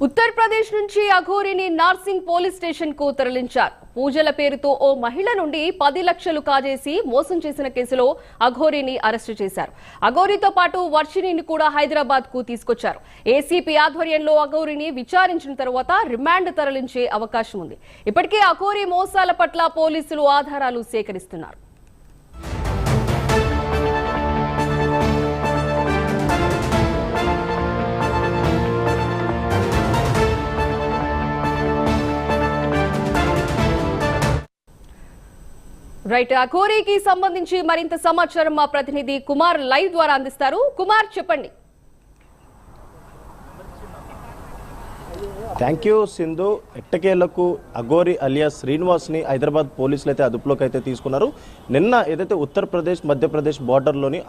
ఉత్తరప్రదేశ్ నుంచి అఘోరిని Narsingi police station కు తరలించారు. పూజల పేరుతో ఓ మహిళ నుండి 10 లక్షలు కాజేసి మోసం చేసిన కేసులో అఘోరిని అరెస్టు చేశారు. అఘోరితో పాటు వర్షిణిని కూడా హైదరాబాద్ కు తీసుకొచ్చారు. ఏసీపీ ఆధ్వర్యంలో అఘోరిని విచారించిన తర్వాత రిమాండ్ తరలించే అవకాశం ఉంది. ఇప్పటికే అఘోరి మోసాల పట్ల పోలీసులు ఆధారాలు సేకరిస్తున్నారు. రైట్, అఘోరికి సంబంధించి మరింత సమాచారం మా ప్రతినిధి కుమార్ లైవ్ ద్వారా అందిస్తారు. కుమార్, చెప్పండి. Thank you Sindhu. ఎట్టకేలకు అఘోరి అలియాస్ శ్రీనివాస్ని హైదరాబాద్ పోలీసులు అయితే అదుపులోకి అయితే తీసుకున్నారు. నిన్న ఏదైతే ఉత్తరప్రదేశ్ మధ్యప్రదేశ్ బార్డర్లోని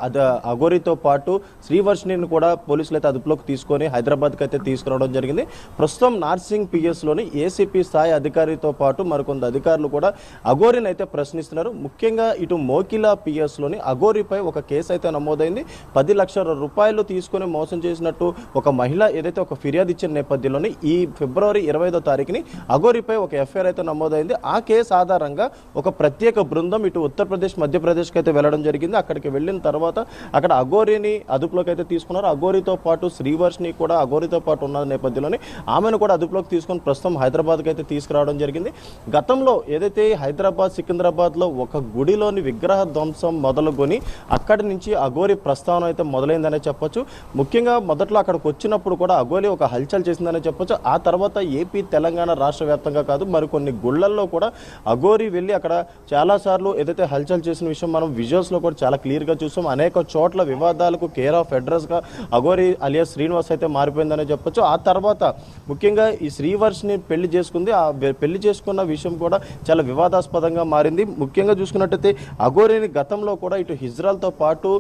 అఘోరితో పాటు శ్రీవర్షిణిని కూడా పోలీసులు అయితే అదుపులోకి తీసుకొని హైదరాబాద్కి అయితే తీసుకురావడం జరిగింది. ప్రస్తుతం నార్సింగ్ పిఎస్లోని ఏసీపీ స్థాయి అధికారితో పాటు మరికొంత అధికారులు కూడా అఘోరిని అయితే ప్రశ్నిస్తున్నారు. ముఖ్యంగా ఇటు మోకిలా పిఎస్లోని అఘోరిపై ఒక కేసు అయితే నమోదైంది. 10 లక్షల రూపాయలు తీసుకొని మోసం చేసినట్టు ఒక మహిళ ఏదైతే ఒక ఫిర్యాదు ఇచ్చిన నేపథ్యంలోని ఈ ఫిబ్రవరి 25వ తారీఖుని అఘోరిపై ఒక ఎఫ్ఐఆర్ అయితే నమోదైంది. ఆ కేసు ఆధారంగా ఒక ప్రత్యేక బృందం ఇటు ఉత్తరప్రదేశ్ మధ్యప్రదేశ్కి అయితే వెళ్ళడం జరిగింది. అక్కడికి వెళ్ళిన తర్వాత అక్కడ అఘోరిని అదుపులోకి అయితే తీసుకున్నారు. అఘోరితో పాటు శ్రీవర్షిణి కూడా అఘోరితో పాటు ఉన్న నేపథ్యంలోనే ఆమెను కూడా అదుపులోకి తీసుకొని ప్రస్తుతం హైదరాబాద్కి అయితే తీసుకురావడం జరిగింది. గతంలో ఏదైతే హైదరాబాద్ సికింద్రాబాద్లో ఒక గుడిలోని విగ్రహ ధ్వంసం మొదలుకొని అక్కడి నుంచి అఘోరి ప్రస్థానం అయితే మొదలైందనే చెప్పొచ్చు. ముఖ్యంగా మొదట్లో అక్కడికి వచ్చినప్పుడు కూడా అఘోరి ఒక హల్చల్ చేసిందనే చెప్పొచ్చు. ఆ తర్వాత ఏపీ తెలంగాణ రాష్ట్ర వ్యాప్తంగా కాదు మరికొన్ని గుళ్ళల్లో కూడా అఘోరి వెళ్ళి అక్కడ చాలాసార్లు ఏదైతే హల్చల్ చేసిన విషయం మనం విజువల్స్లో కూడా చాలా క్లియర్గా చూసాం. అనేక చోట్ల వివాదాలకు కేర్ ఆఫ్ అడ్రస్గా అఘోరి అలియాస్ శ్రీనివాస్ అయితే మారిపోయిందనే చెప్పొచ్చు. ఆ తర్వాత ముఖ్యంగా ఈ శ్రీవర్షిని పెళ్లి చేసుకుంది. ఆ పెళ్లి చేసుకున్న విషయం కూడా చాలా వివాదాస్పదంగా మారింది. ముఖ్యంగా చూసుకున్నట్టయితే అఘోరిని గతంలో కూడా ఇటు హిజ్రాల్తో పాటు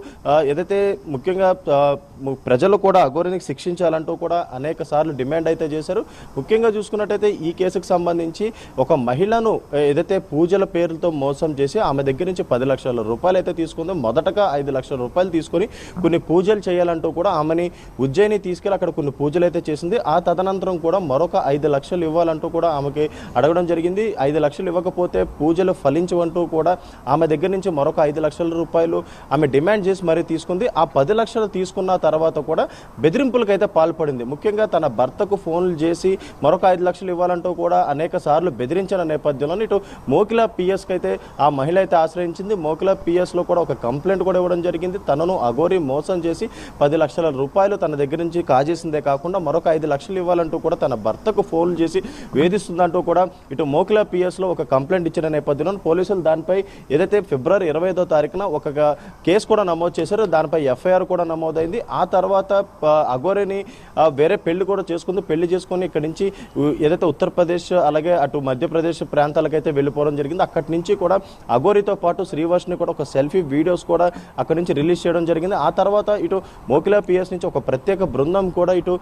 ఏదైతే ముఖ్యంగా ప్రజలు కూడా అఘోరిని శిక్షించాలంటూ కూడా అనేక సార్లు డిమాండ్ అయితే చేశారు. ముఖ్యంగా చూసుకున్నట్టయితే ఈ కేసుకు సంబంధించి ఒక మహిళను ఏదైతే పూజల పేర్లతో మోసం చేసి ఆమె దగ్గర నుంచి 10 లక్షల రూపాయలు అయితే తీసుకుందో. మొదటగా 5 లక్షల రూపాయలు తీసుకొని కొన్ని పూజలు చేయాలంటూ కూడా ఆమెని ఉజ్జయిని తీసుకెళ్ళి అక్కడ కొన్ని పూజలు అయితే చేసింది. ఆ తదనంతరం కూడా మరొక 5 లక్షలు ఇవ్వాలంటూ కూడా ఆమెకి అడగడం జరిగింది. 5 లక్షలు ఇవ్వకపోతే పూజలు ఫలించవంటూ కూడా ఆమె దగ్గర నుంచి మరొక 5 లక్షల రూపాయలు ఆమె డిమాండ్ చేసి మరీ తీసుకుంది. ఆ 10 లక్షలు తీసుకున్న తర్వాత కూడా బెదిరింపులకు అయితే పాల్పడింది. ముఖ్యంగా తన భర్తకు ఫోన్లు చేసి మరొక 5 లక్షలు ఇవ్వాలంటూ కూడా అనేక సార్లు బెదిరించిన నేపథ్యంలో ఇటు మోకిలా పిఎస్కి అయితే ఆ మహిళ అయితే ఆశ్రయించింది. మోకిలా పిఎస్లో కూడా ఒక కంప్లైంట్ కూడా ఇవ్వడం జరిగింది. తనను అఘోరి మోసం చేసి 10 లక్షల రూపాయలు తన దగ్గర నుంచి కాజేసిందే కాకుండా మరొక 5 లక్షలు ఇవ్వాలంటూ కూడా తన భర్తకు ఫోన్లు చేసి వేధిస్తుందంటూ కూడా ఇటు మోకిలా పిఎస్లో ఒక కంప్లైంట్ ఇచ్చిన నేపథ్యంలో పోలీసులు దానిపై ఏదైతే ఫిబ్రవరి 25వ తారీఖున ఒక కేసు కూడా నమోదు చేశారు. దానిపై ఎఫ్ఐఆర్ కూడా నమోదైంది. ఆ తర్వాత అఘోరిని వేరే పెళ్లి కూడా చేసుకుంది. పెళ్లి చేసుకుని ఇక్కడి నుంచి ఏదైతే ఉత్తరప్రదేశ్ అలాగే అటు మధ్యప్రదేశ్ ప్రాంతాలకైతే వెళ్ళిపోవడం జరిగింది. అక్కడి నుంచి కూడా అఘోరితో పాటు శ్రీవర్షిని కూడా ఒక సెల్ఫీ వీడియోస్ కూడా అక్కడి నుంచి రిలీజ్ చేయడం జరిగింది. ఆ తర్వాత ఇటు మోకిలా పిఎస్ నుంచి ఒక ప్రత్యేక బృందం కూడా ఇటు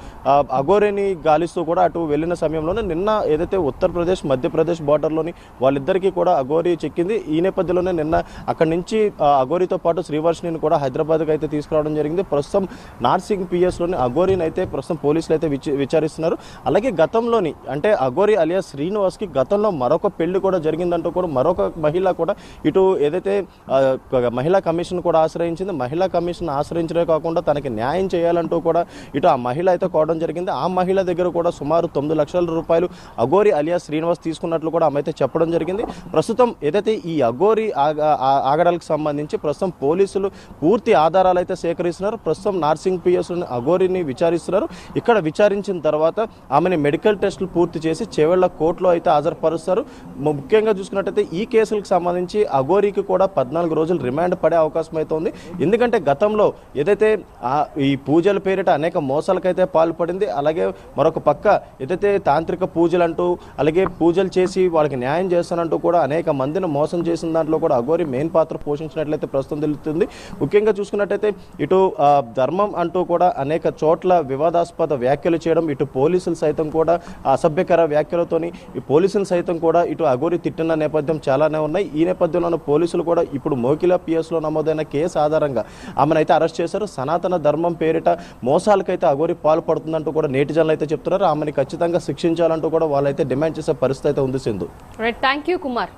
అఘోరిని గాలిస్తూ కూడా అటు వెళ్ళిన సమయంలోనే నిన్న ఏదైతే ఉత్తరప్రదేశ్ మధ్యప్రదేశ్ బార్డర్లోని వాళ్ళిద్దరికీ కూడా అఘోరి చెక్కింది. ఈ నేపథ్యంలోనే నిన్న అక్కడి నుంచి అఘోరితో పాటు శ్రీవర్షిని కూడా హైదరాబాద్కి అయితే తీసుకురావడం జరిగింది. ప్రస్తుతం నార్సింగ్ పిఎస్లోని అఘోరిని అయితే ప్రస్తుతం పోలీసులు అయితే విచారిస్తున్నారు. అలాగే గతంలోని అంటే అఘోరి అలియాస్ శ్రీనివాస్కి గతంలో మరొక పెళ్లి కూడా జరిగిందంటూ కూడా మరొక మహిళ కూడా ఇటు ఏదైతే మహిళా కమిషన్ కూడా ఆశ్రయించింది. మహిళా కమిషన్ ఆశ్రయించడమే కాకుండా తనకి న్యాయం చేయాలంటూ కూడా ఇటు ఆ మహిళ అయితే కోవడం జరిగింది. ఆ మహిళ దగ్గర కూడా సుమారు 9 లక్షల రూపాయలు అఘోరి అలియాస్ శ్రీనివాస్ తీసుకున్నట్లు కూడా ఆమె అయితే చెప్పడం జరిగింది. ప్రస్తుతం ఏదైతే ఈ అఘోరి ఆగడాలకు సంబంధించి ప్రస్తుతం పోలీసులు పూర్తి ఆధారాలు అయితే సేకరిస్తున్నారు. ప్రస్తుతం నార్సింగ్ పిఎస్లోని అఘోరిని విచారిస్తున్నారు. ఇక్కడ విచారించిన తర్వాత ఆమెని మెడికల్ టెస్టులు పూర్తి చేసి చేవెళ్ల కోర్టులో అయితే హాజరుపరుస్తారు. ముఖ్యంగా చూసుకున్నట్టయితే ఈ కేసులకు సంబంధించి అఘోరికి కూడా 14 రోజులు రిమాండ్ పడే అవకాశం అయితే ఉంది. ఎందుకంటే గతంలో ఏదైతే ఈ పూజల పేరిట అనేక మోసాలకైతే పాల్పడింది. అలాగే మరొక పక్క ఏదైతే తాంత్రిక పూజలు అంటూ అలాగే పూజలు చేసి వాళ్ళకి న్యాయం చేస్తానంటూ కూడా అనేక మందిని మోసం చేసిన దాంట్లో కూడా అఘోరి మెయిన్ పాత్ర పోషించినట్లయితే ప్రస్తుతం తెలుస్తుంది. ముఖ్యంగా చూసుకున్నట్టయితే ఇటు ధర్మం అంటూ కూడా అనేక చోట్ల వివాదాస్పద వ్యాఖ్యలు చేయడం, ఇటు పోలీసు పోలీసులు సైతం కూడా అసభ్యకర వ్యాఖ్యలతోని ఈ పోలీసులు సైతం కూడా ఇటు అఘోరి తిట్టిన నేపథ్యం చాలానే ఉన్నాయి. ఈ నేపథ్యంలో పోలీసులు కూడా ఇప్పుడు మోకిలా పిఎస్లో నమోదైన కేసు ఆధారంగా ఆమెనైతే అరెస్ట్ చేశారు. సనాతన ధర్మం పేరిట మోసాలకైతే అఘోరి పాల్పడుతుందంటూ కూడా నేటిజన్లు అయితే చెప్తున్నారు. ఆమెని ఖచ్చితంగా శిక్షించాలంటూ కూడా వాళ్ళైతే డిమాండ్ చేసే పరిస్థితి అయితే ఉంది Sindhu. Right, thank you Kumar.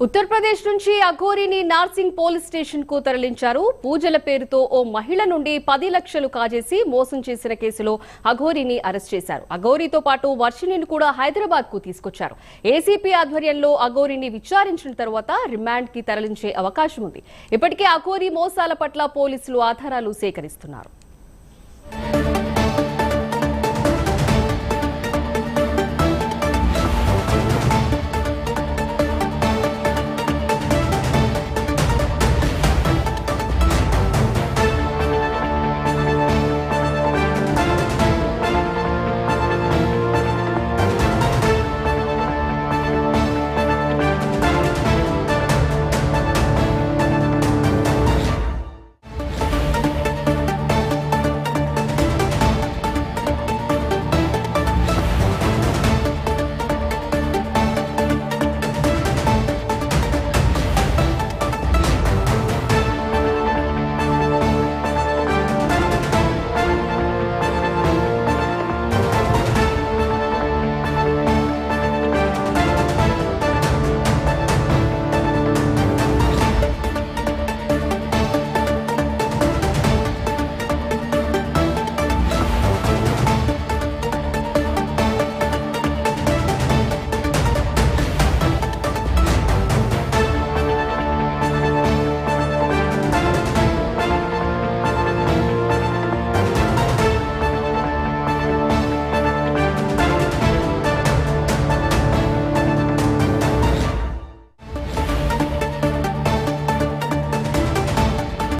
Uttar Pradesh నుంచి అఘోరిని నార్సింగ్ పోలీస్ స్టేషన్ కు తరలించారు. పూజల పేరుతో ఓ మహిళ నుండి 10 లక్షలు కాజేసి మోసం చేసిన కేసులో అఘోరిని అరెస్ట్ చేశారు. అఘోరితో పాటు వర్షిణిని కూడా హైదరాబాద్ కు తీసుకొచ్చారు. ఏసీపీ ఆధ్వర్యంలో అఘోరిని విచారించిన తర్వాత రిమాండ్ కి తరలించే అవకాశం ఉంది. ఇప్పటికే అఘోరి మోసాల పట్ల పోలీసులు ఆధారాలు సేకరిస్తున్నారు.